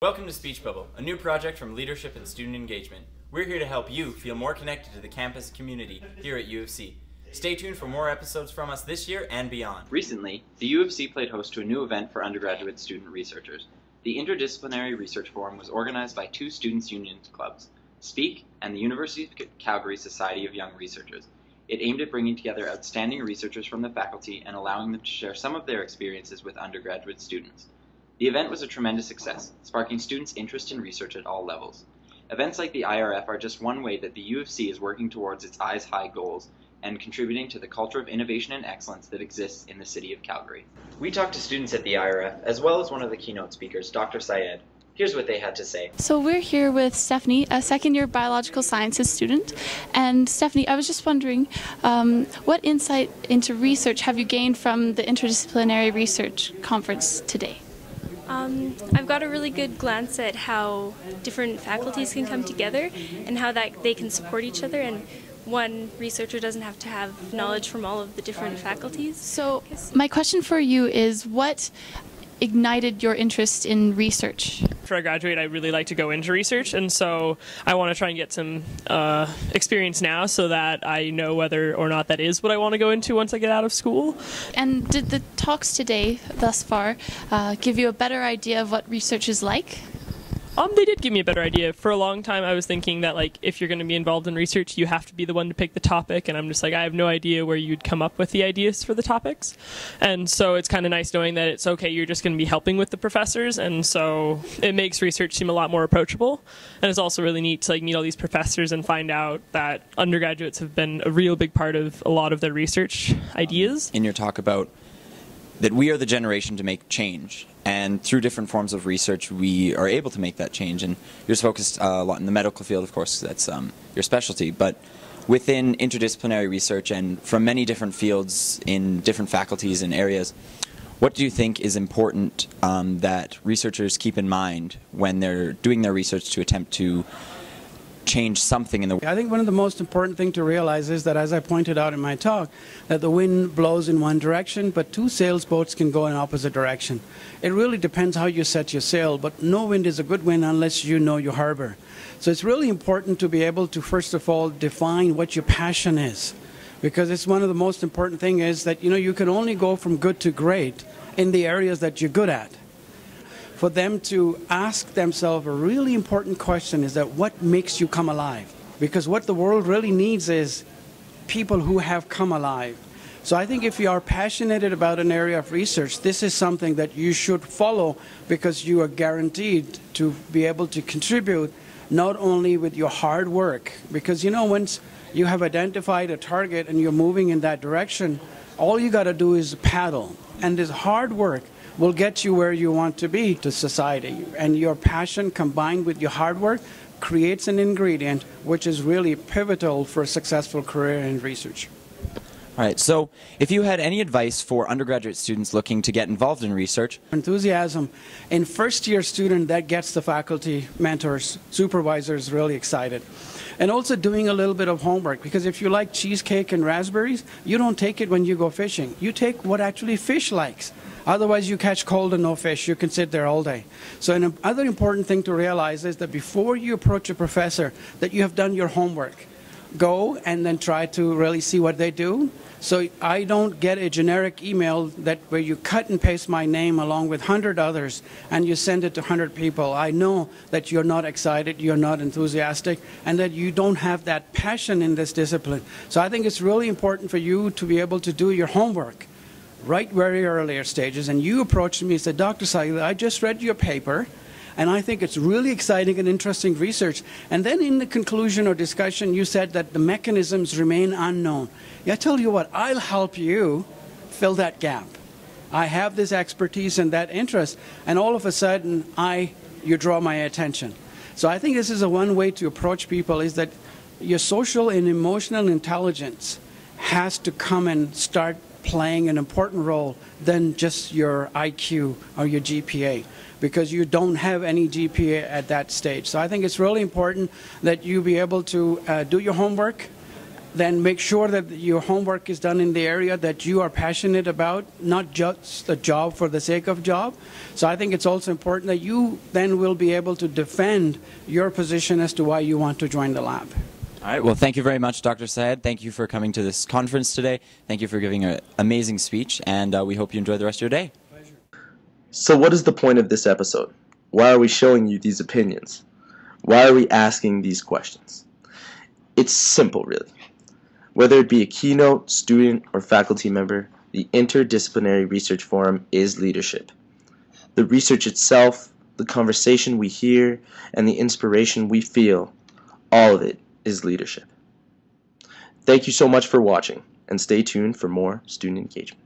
Welcome to Speech Bubble, a new project from Leadership and Student Engagement. We're here to help you feel more connected to the campus community here at U of C. Stay tuned for more episodes from us this year and beyond. Recently, the U of C played host to a new event for undergraduate student researchers. The Interdisciplinary Research Forum was organized by two students' union clubs, SPEAK and the University of Calgary Society of Young Researchers. It aimed at bringing together outstanding researchers from the faculty and allowing them to share some of their experiences with undergraduate students. The event was a tremendous success, sparking students' interest in research at all levels. Events like the IRF are just one way that the U of C is working towards its eyes high goals and contributing to the culture of innovation and excellence that exists in the city of Calgary. We talked to students at the IRF, as well as one of the keynote speakers, Dr. Syed. Here's what they had to say. So we're here with Stephanie, a second-year biological sciences student. And Stephanie, I was just wondering, what insight into research have you gained from the Interdisciplinary Research Conference today? I've got a really good glance at how different faculties can come together and how they can support each other, and one researcher doesn't have to have knowledge from all of the different faculties. So my question for you is, what ignited your interest in research? After I graduate, I really like to go into research, and so I want to try and get some experience now so that I know whether or not that is what I want to go into once I get out of school. And did the talks today, thus far, give you a better idea of what research is like? They did give me a better idea. For a long time, I was thinking that, like, if you're going to be involved in research, you have to be the one to pick the topic, and I'm just like, I have no idea where you'd come up with the ideas for the topics. And so it's kind of nice knowing that it's okay, you're just going to be helping with the professors, and so it makes research seem a lot more approachable. And it's also really neat to, like, meet all these professors and find out that undergraduates have been a real big part of a lot of their research ideas. In your talk about that we are the generation to make change, and through different forms of research we are able to make that change, and you're focused a lot in the medical field, of course, that's your specialty, but within interdisciplinary research and from many different fields in different faculties and areas, what do you think is important that researchers keep in mind when they're doing their research to attempt to change something in the world? I think one of the most important things to realize is that, as I pointed out in my talk, that the wind blows in one direction, but two sailboats can go in opposite direction. It really depends how you set your sail, but no wind is a good wind unless you know your harbor. So it's really important to be able to, first of all, define what your passion is, because it's one of the most important things is that, you can only go from good to great in the areas that you're good at. For them to ask themselves a really important question is that what makes you come alive? Because what the world really needs is people who have come alive. So I think if you are passionate about an area of research, this is something that you should follow, because you are guaranteed to be able to contribute not only with your hard work, because once you have identified a target and you're moving in that direction, all you got to do is paddle, and this hard work will get you where you want to be to society. And your passion combined with your hard work creates an ingredient which is really pivotal for a successful career in research. All right, so if you had any advice for undergraduate students looking to get involved in research? Enthusiasm in first-year student, that gets the faculty, mentors, supervisors really excited. And also doing a little bit of homework, because if you like cheesecake and raspberries, you don't take it when you go fishing. You take what actually fish likes. Otherwise, you catch cold and no fish. You can sit there all day. So another important thing to realize is that before you approach a professor, that you have done your homework. Go and then try to really see what they do. So I don't get a generic email where you cut and paste my name along with 100 others and you send it to 100 people. I know that you're not excited, you're not enthusiastic, and that you don't have that passion in this discipline. So I think it's really important for you to be able to do your homework right very earlier stages. And you approached me and said, Dr. Syed, I just read your paper, and I think it's really exciting and interesting research. And then in the conclusion or discussion, you said that the mechanisms remain unknown. I tell you what, I'll help you fill that gap. I have this expertise and that interest, and all of a sudden, you draw my attention. So I think this is one way to approach people, is that your social and emotional intelligence has to come and start playing an important role than just your IQ or your GPA, because you don't have any GPA at that stage. So I think it's really important that you be able to do your homework, then make sure that your homework is done in the area that you are passionate about, not just a job for the sake of job. So I think it's also important that you then will be able to defend your position as to why you want to join the lab. All right. Well, thank you very much, Dr. Syed. Thank you for coming to this conference today. Thank you for giving an amazing speech, and we hope you enjoy the rest of your day. Pleasure. So what is the point of this episode? Why are we showing you these opinions? Why are we asking these questions? It's simple, really. Whether it be a keynote, student, or faculty member, the Interdisciplinary Research Forum is leadership. The research itself, the conversation we hear, and the inspiration we feel, all of it is leadership. Thank you so much for watching, and stay tuned for more student engagement.